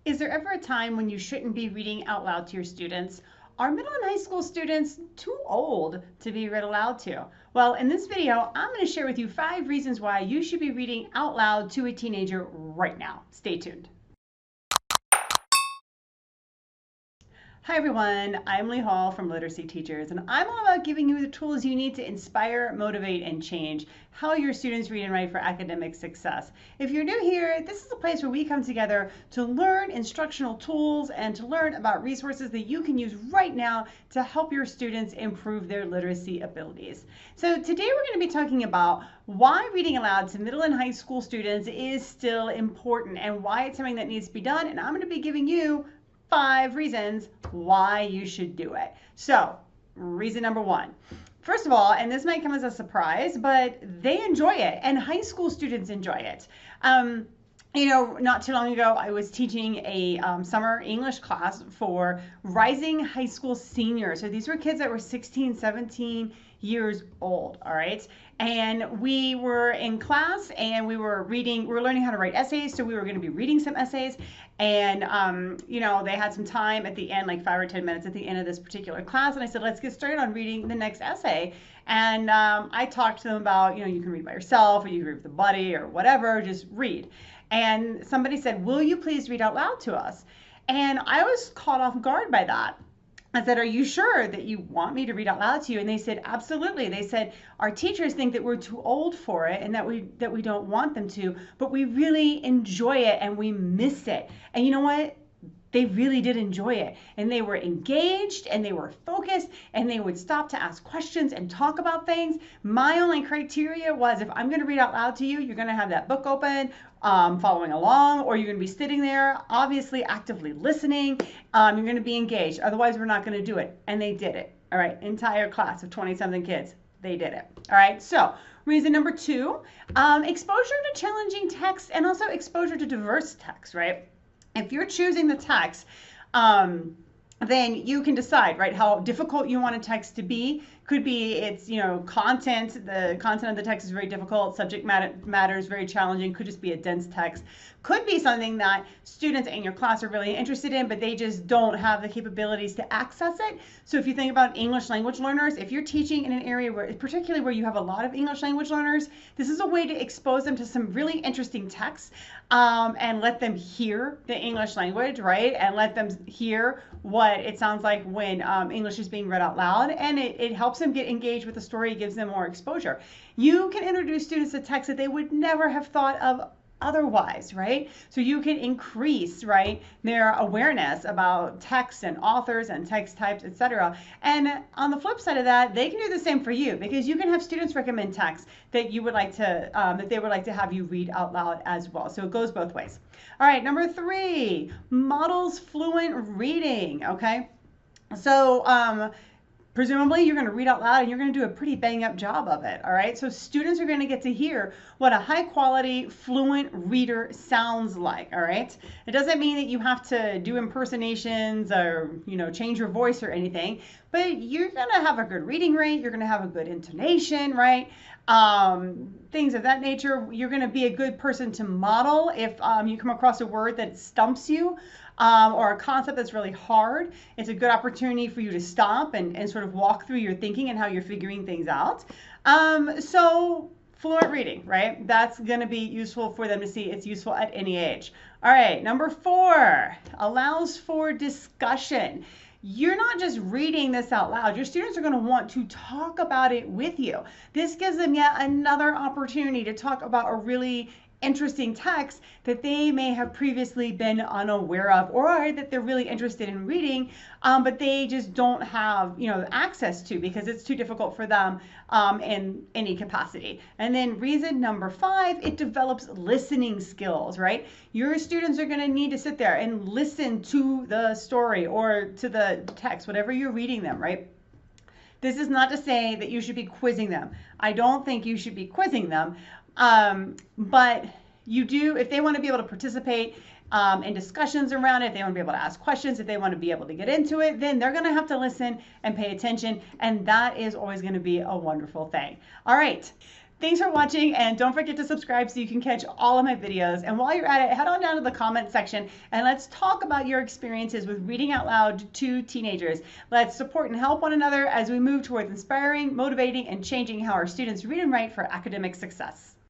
Is there ever a time when you shouldn't be reading out loud to your students? Are middle and high school students too old to be read aloud to? Well, in this video, I'm going to share with you 5 reasons why you should be reading out loud to a teenager right now. Stay tuned. Hi everyone, I'm Lee Hall from Literacy Teachers, and I'm all about giving you the tools you need to inspire, motivate, and change how your students read and write for academic success. If you're new here, this is a place where we come together to learn instructional tools and to learn about resources that you can use right now to help your students improve their literacy abilities. So today we're going to be talking about why reading aloud to middle and high school students is still important and why it's something that needs to be done, and I'm going to be giving you 5 reasons why you should do it. So, reason number 1. First of all, and this might come as a surprise, but they enjoy it, and high school students enjoy it. Not too long ago, I was teaching a summer English class for rising high school seniors. So these were kids that were 16, 17 years old, all right? And we were in class and we were learning how to write essays. So we were going to be reading some essays. And, they had some time at the end, like 5 or 10 minutes at the end of this particular class. And I said, let's get started on reading the next essay. And I talked to them about, you can read by yourself or you can read with a buddy or whatever, just read. And somebody said, will you please read out loud to us? And I was caught off guard by that. I said, are you sure that you want me to read out loud to you? And they said, absolutely. They said, our teachers think that we're too old for it and that we don't want them to, but we really enjoy it and we miss it. And you know what? They really did enjoy it, and they were engaged and they were focused and they would stop to ask questions and talk about things. My only criteria was, if I'm going to read out loud to you, you're going to have that book open, following along, or you're going to be sitting there, obviously actively listening. You're going to be engaged. Otherwise, we're not going to do it. And they did it. All right. Entire class of 20-something kids. They did it. All right. So reason number 2, exposure to challenging text and also exposure to diverse text, right? If you're choosing the text, then you can decide, right, how difficult you want a text to be. Could be it's, content. The content of the text is very difficult. Subject matter is very challenging. Could just be a dense text. Could be something that students in your class are really interested in, but they just don't have the capabilities to access it. So if you think about English language learners, if you're teaching in an area particularly where you have a lot of English language learners, this is a way to expose them to some really interesting texts and let them hear the English language, right? And let them hear what it sounds like when English is being read out loud, and it helps them get engaged with the story, gives them more exposure. You can introduce students to texts that they would never have thought of otherwise, right? So you can increase, right, their awareness about text and authors and text types, etc. And on the flip side of that, they can do the same for you, because you can have students recommend texts that you would like to, that they would like to have you read out loud as well. So it goes both ways. All right, number 3, models fluent reading. Okay, so presumably you're going to read out loud and you're going to do a pretty bang up job of it. All right. So students are going to get to hear what a high quality fluent reader sounds like. All right. It doesn't mean that you have to do impersonations or, change your voice or anything, but you're going to have a good reading rate. You're going to have a good intonation, right? Things of that nature. You're going to be a good person to model if you come across a word that stumps you. Or a concept that's really hard. It's a good opportunity for you to stop and sort of walk through your thinking and how you're figuring things out. So fluent reading, right? That's going to be useful for them to see. It's useful at any age. All right, number 4, allows for discussion. You're not just reading this out loud. Your students are going to want to talk about it with you. This gives them yet another opportunity to talk about a really interesting text that they may have previously been unaware of, or that they're really interested in reading, but they just don't have access to, because it's too difficult for them in any capacity. And then reason number 5, it develops listening skills, right? Your students are going to need to sit there and listen to the story or to the text, whatever you're reading them, right? This is not to say that you should be quizzing them. I don't think you should be quizzing them. But you do, if they want to be able to participate in discussions around it, if they want to be able to ask questions, if they want to be able to get into it, then they're going to have to listen and pay attention. And that is always going to be a wonderful thing. All right. Thanks for watching, and don't forget to subscribe so you can catch all of my videos. And while you're at it, head on down to the comment section and let's talk about your experiences with reading out loud to teenagers. Let's support and help one another as we move towards inspiring, motivating, and changing how our students read and write for academic success.